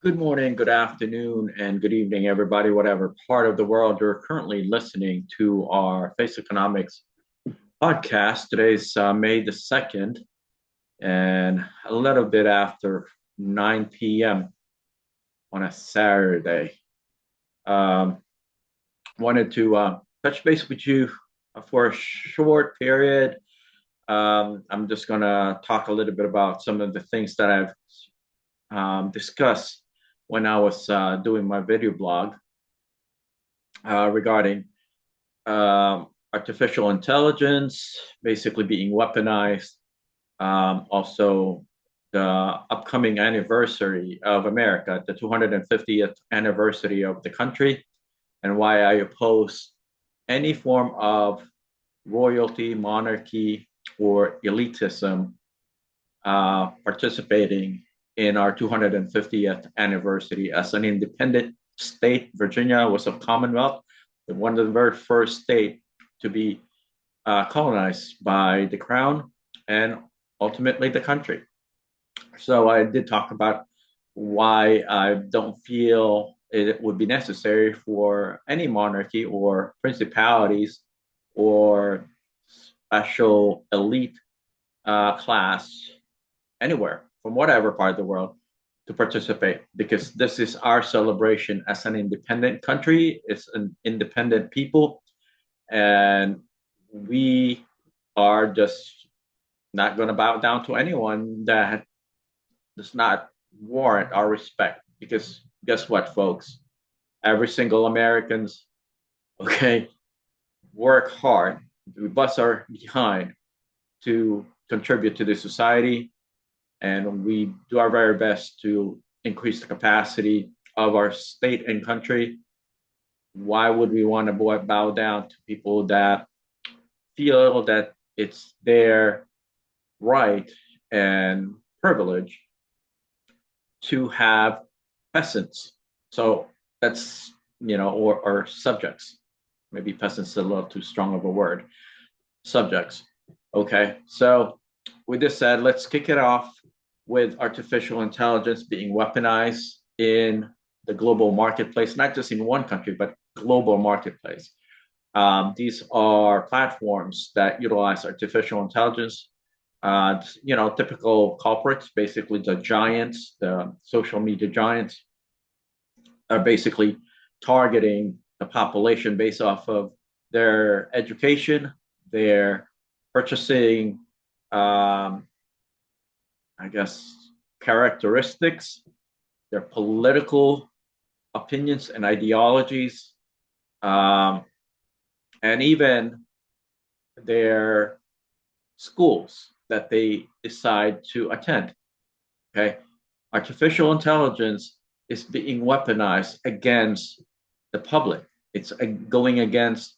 Good morning, good afternoon, and good evening, everybody, whatever part of the world you're currently listening to our Face Economics podcast. Today's May the 2nd, and a little bit after 9 p.m. on a Saturday. Um, Wanted to touch base with you for a short period. I'm just going to talk a little bit about some of the things that I've discussed when I was doing my video blog regarding artificial intelligence basically being weaponized. Also, the upcoming anniversary of America, the 250th anniversary of the country, and why I oppose any form of royalty, monarchy, or elitism participating in our 250th anniversary as an independent state. Virginia was a commonwealth, one of the very first state to be colonized by the crown and ultimately the country. So I did talk about why I don't feel it would be necessary for any monarchy or principalities or special elite class anywhere from whatever part of the world to participate, because this is our celebration as an independent country. It's an independent people, and we are just not going to bow down to anyone that does not warrant our respect. Because guess what, folks? Every single Americans, okay, work hard. We bust our behind to contribute to the society, and we do our very best to increase the capacity of our state and country. Why would we want to bow down to people that feel that it's their right and privilege to have peasants? So that's, or subjects. Maybe peasants is a little too strong of a word. Subjects. Okay. So with this said, let's kick it off with artificial intelligence being weaponized in the global marketplace, not just in one country, but global marketplace. These are platforms that utilize artificial intelligence. Typical culprits, basically the giants, the social media giants, are basically targeting the population based off of their education, their purchasing, I guess, characteristics, their political opinions and ideologies, um, and even their schools that they decide to attend. Okay. Artificial intelligence is being weaponized against the public. It's going against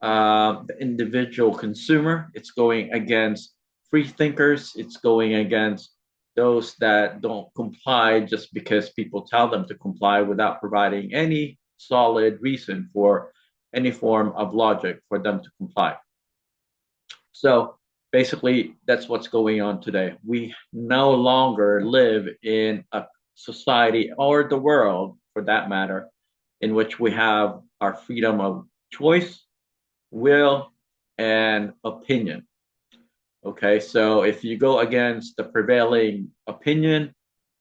the individual consumer. It's going against free thinkers. It's going against those that don't comply just because people tell them to comply without providing any solid reason for any form of logic for them to comply. So basically, that's what's going on today. We no longer live in a society or the world, for that matter, in which we have our freedom of choice, will, and opinion. Okay, so if you go against the prevailing opinion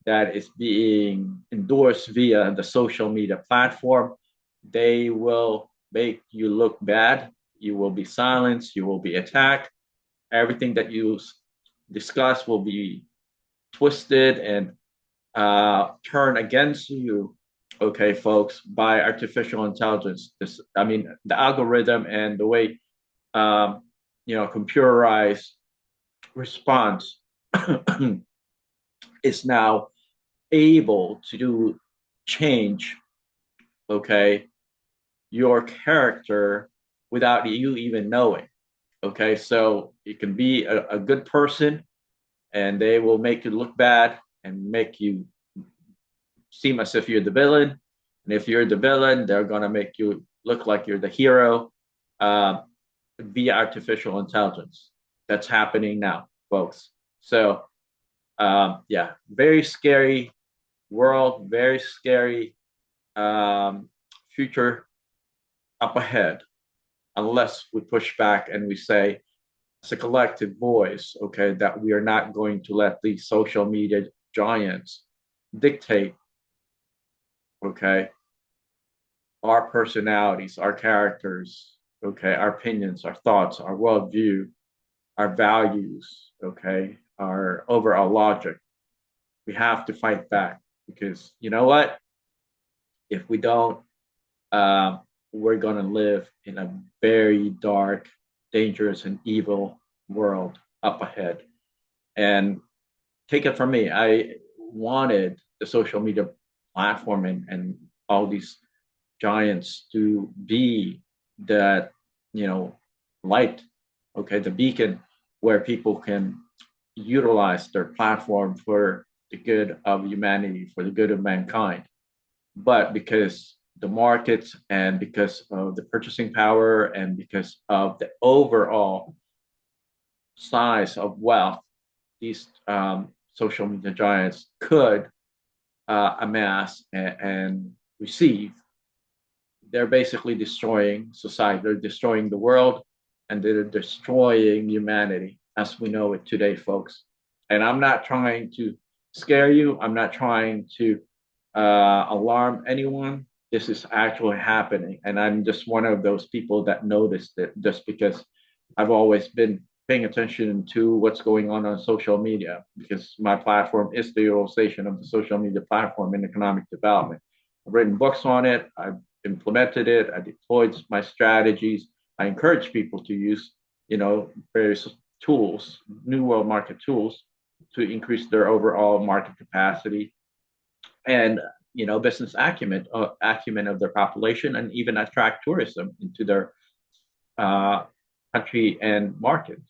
that is being endorsed via the social media platform, they will make you look bad. You will be silenced, you will be attacked. Everything that you discuss will be twisted and turned against you, okay, folks, by artificial intelligence. The algorithm and the way, computerized response is now able to change, okay, your character without you even knowing. Okay, so you can be a good person and they will make you look bad and make you seem as if you're the villain. And if you're the villain, they're going to make you look like you're the hero uh, via artificial intelligence. That's happening now, folks. So, yeah, very scary, world, very scary future up ahead, unless we push back and we say, as a collective voice, okay, that we are not going to let these social media giants dictate, okay, our personalities, our characters, okay, our opinions, our thoughts, our worldview, our values, okay, our overall logic. We have to fight back because you know what? If we don't, uh, we're going to live in a very dark, dangerous, and evil world up ahead. And take it from me, I wanted the social media platform and all these giants to be that, you know, light, okay, the beacon where people can utilize their platform for the good of humanity, for the good of mankind. But because the markets and because of the purchasing power and because of the overall size of wealth these social media giants could amass and receive, they're basically destroying society. They're destroying the world and they're destroying humanity as we know it today, folks. And I'm not trying to scare you. I'm not trying to alarm anyone. This is actually happening. And I'm just one of those people that noticed it just because I've always been paying attention to what's going on social media because my platform is the utilization of the social media platform in economic development. I've written books on it. I've implemented it. I deployed my strategies. I encourage people to use, various tools, new world market tools, to increase their overall market capacity and business acumen of their population, and even attract tourism into their uh, country and market.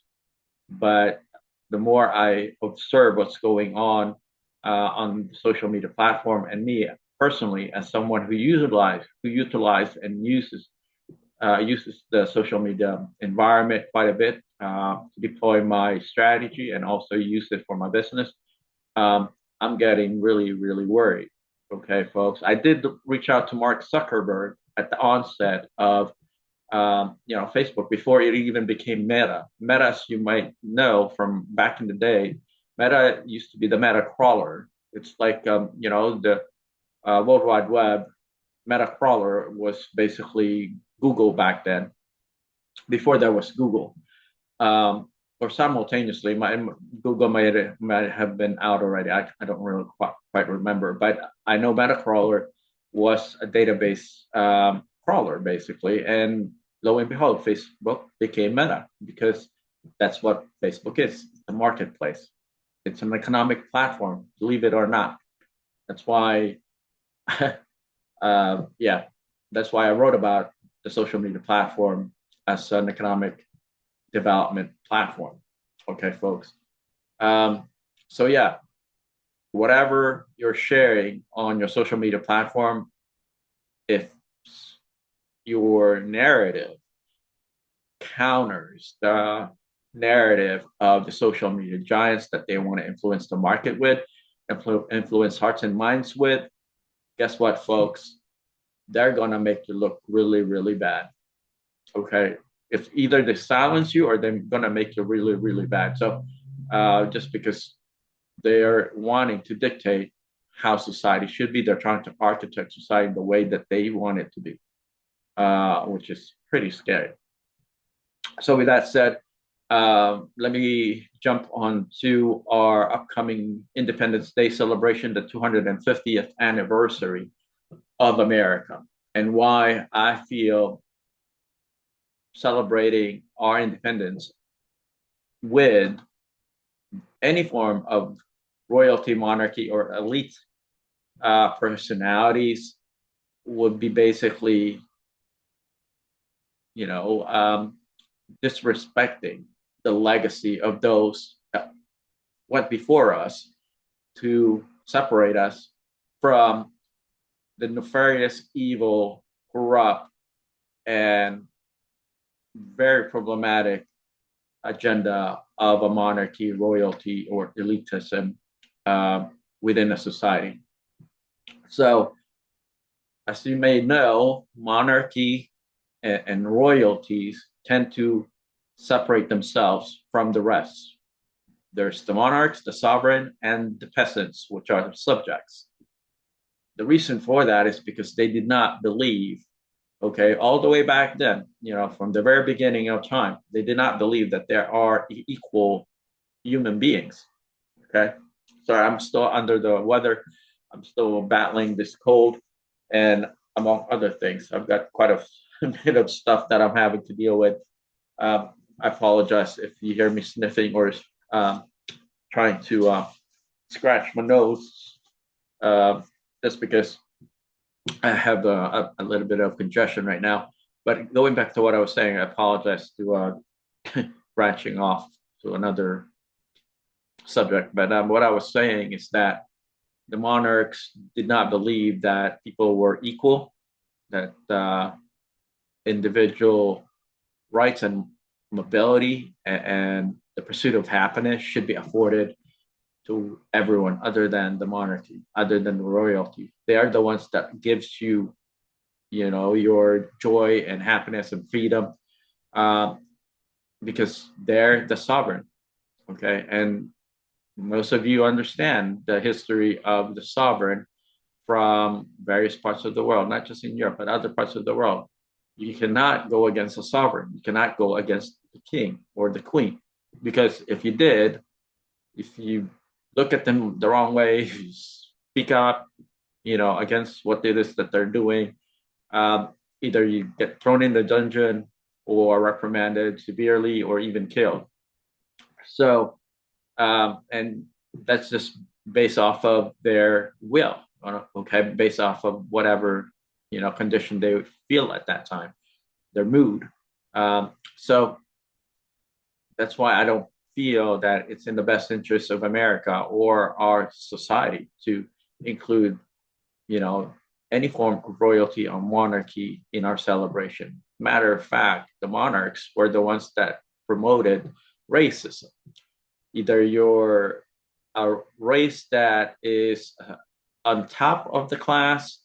But the more I observe what's going on the social media platform, and me personally as someone who utilize and uses the social media environment quite a bit to deploy my strategy and also use it for my business. Um, I'm getting really, really worried. Okay, folks. I did reach out to Mark Zuckerberg at the onset of Facebook before it even became Meta. Meta, as you might know from back in the day, Meta used to be the Meta crawler. It's like the World Wide Web. Meta crawler was basically Google back then, before there was Google. Or simultaneously, Google might have been out already. I don't really quite remember, but I know Metacrawler was a database crawler basically, and lo and behold, Facebook became Meta because that's what Facebook is, a marketplace. It's an economic platform, believe it or not. That's why, yeah, that's why I wrote about the social media platform as an economic development platform. Okay, folks. Um, so yeah, whatever you're sharing on your social media platform, if your narrative counters the narrative of the social media giants that they want to influence the market with, influence hearts and minds with, guess what, folks? They're gonna make you look really, really bad. Okay, if either they silence you or they're gonna make you really, really bad. So just because they're wanting to dictate how society should be, they're trying to architect society the way that they want it to be, which is pretty scary. So with that said, let me jump on to our upcoming Independence Day celebration, the 250th anniversary of America, and why I feel celebrating our independence with any form of royalty, monarchy, or elite personalities would be basically, you know, um, disrespecting the legacy of those that went before us to separate us from the nefarious, evil, corrupt, and very problematic agenda of a monarchy, royalty, or elitism within a society. So, as you may know, monarchy and royalties tend to separate themselves from the rest. There's the monarchs, the sovereign, and the peasants, which are the subjects. The reason for that is because they did not believe, okay, all the way back then, from the very beginning of time, they did not believe that there are equal human beings. Okay. Sorry, I'm still under the weather. I'm still battling this cold, and among other things, I've got quite a bit of stuff that I'm having to deal with. I apologize if you hear me sniffing or um, trying to scratch my nose, uh, just because I have a little bit of congestion right now. But going back to what I was saying, I apologize to branching off to another subject. But what I was saying is that the monarchs did not believe that people were equal, that individual rights and mobility and the pursuit of happiness should be afforded to everyone other than the monarchy, other than the royalty. They are the ones that gives you, your joy and happiness and freedom, uh, because they're the sovereign. Okay, and most of you understand the history of the sovereign from various parts of the world, not just in Europe, but other parts of the world. You cannot go against a sovereign. You cannot go against the king or the queen. Because if you did, if you look at them the wrong way, if you speak up, against what it is that they're doing, um, either you get thrown in the dungeon or reprimanded severely or even killed. So, and that's just based off of their will, okay, based off of whatever condition they would feel at that time, their mood. So that's why I don't feel that it's in the best interest of America or our society to include, you know, any form of royalty or monarchy in our celebration. Matter of fact, the monarchs were the ones that promoted racism. Either you're a race that is on top of the class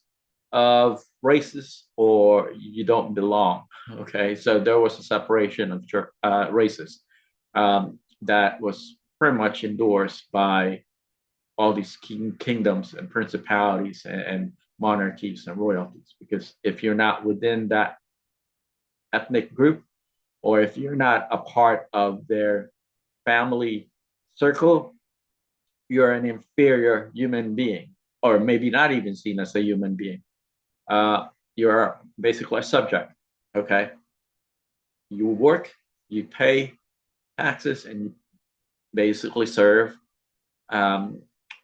of races or you don't belong. Okay, so there was a separation of races that was pretty much endorsed by all these kingdoms and principalities and monarchies and royalties. Because if you're not within that ethnic group, or if you're not a part of their family circle, you're an inferior human being, or maybe not even seen as a human being. You're basically a subject. Okay, you work, you pay taxes, and you basically serve um,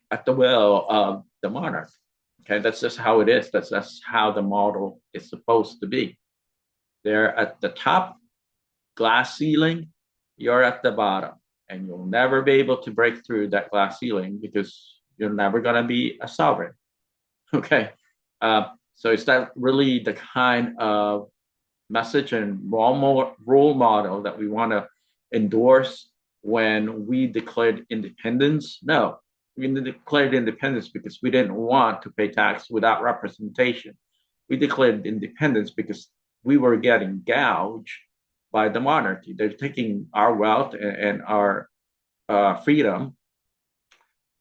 at the will of the monarch. Okay, that's just how it is. That's how the model is supposed to be. They're at the top, glass ceiling. You're at the bottom, and you'll never be able to break through that glass ceiling because you're never gonna be a sovereign. Okay, so is that really the kind of message and role model that we want to endorse when we declared independence? No, we declared independence because we didn't want to pay tax without representation. We declared independence because we were getting gouged by the monarchy. They're taking our wealth and our freedom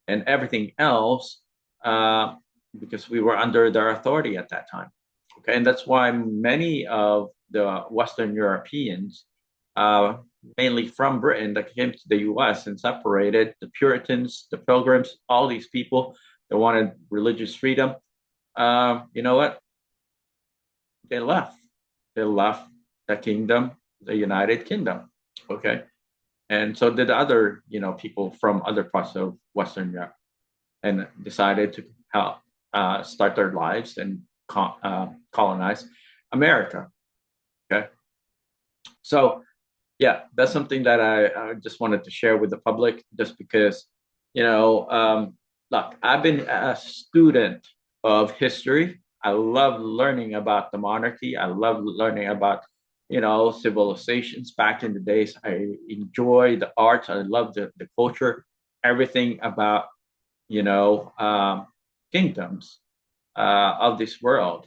and everything else uh, because we were under their authority at that time. Okay, and that's why many of the Western Europeans, uh, mainly from Britain, that came to the U.S. and separated the Puritans, the Pilgrims, all these people that wanted religious freedom. You know what? They left. They left the kingdom, the United Kingdom. Okay, and so did other, people from other parts of Western Europe, and decided to help start their lives and colonize America. Okay, so yeah, that's something that I just wanted to share with the public, just because, look, I've been a student of history. I love learning about the monarchy. I love learning about, civilizations back in the days. I enjoy the arts. I love the culture, everything about, you know, um, kingdoms. of this world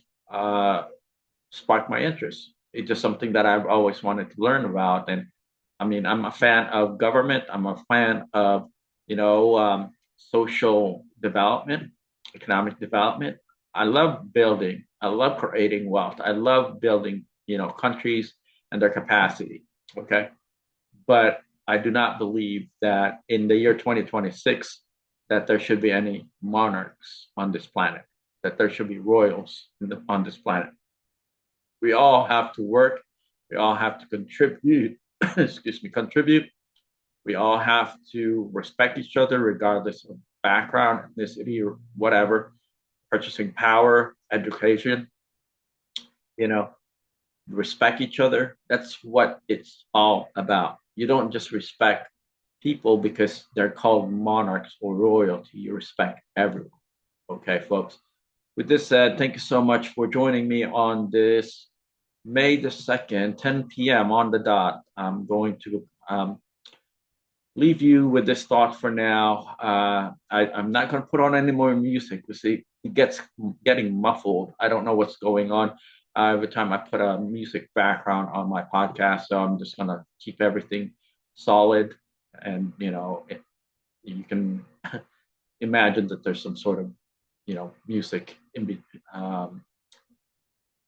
sparked my interest. It's just something that I've always wanted to learn about. And I mean, I'm a fan of government. I'm a fan of, social development, economic development. I love building. I love creating wealth. I love building, countries and their capacity. Okay. But I do not believe that in the year 2026 that there should be any monarchs on this planet, that there should be royals on this planet. We all have to work. We all have to contribute. Excuse me, contribute. We all have to respect each other regardless of background, ethnicity, or whatever. Purchasing power, education, you know, respect each other. That's what it's all about. You don't just respect people because they're called monarchs or royalty. You respect everyone. Okay, folks. With this said, thank you so much for joining me on this May the 2nd, 10 p.m. on the dot. I'm going to leave you with this thought for now. I'm not going to put on any more music. You see, it gets getting muffled. I don't know what's going on. Every time I put a music background on my podcast, so I'm just going to keep everything solid. And, you can imagine that there's some sort of, music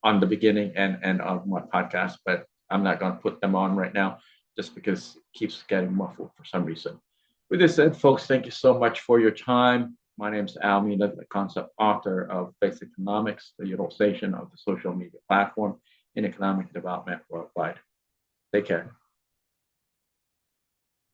on the beginning and end of my podcast, but I'm not going to put them on right now just because it keeps getting muffled for some reason. With this said, folks, thank you so much for your time. My name is Al Mina, the concept author of Basic Economics, the utilization of the social media platform in economic development worldwide. Take care.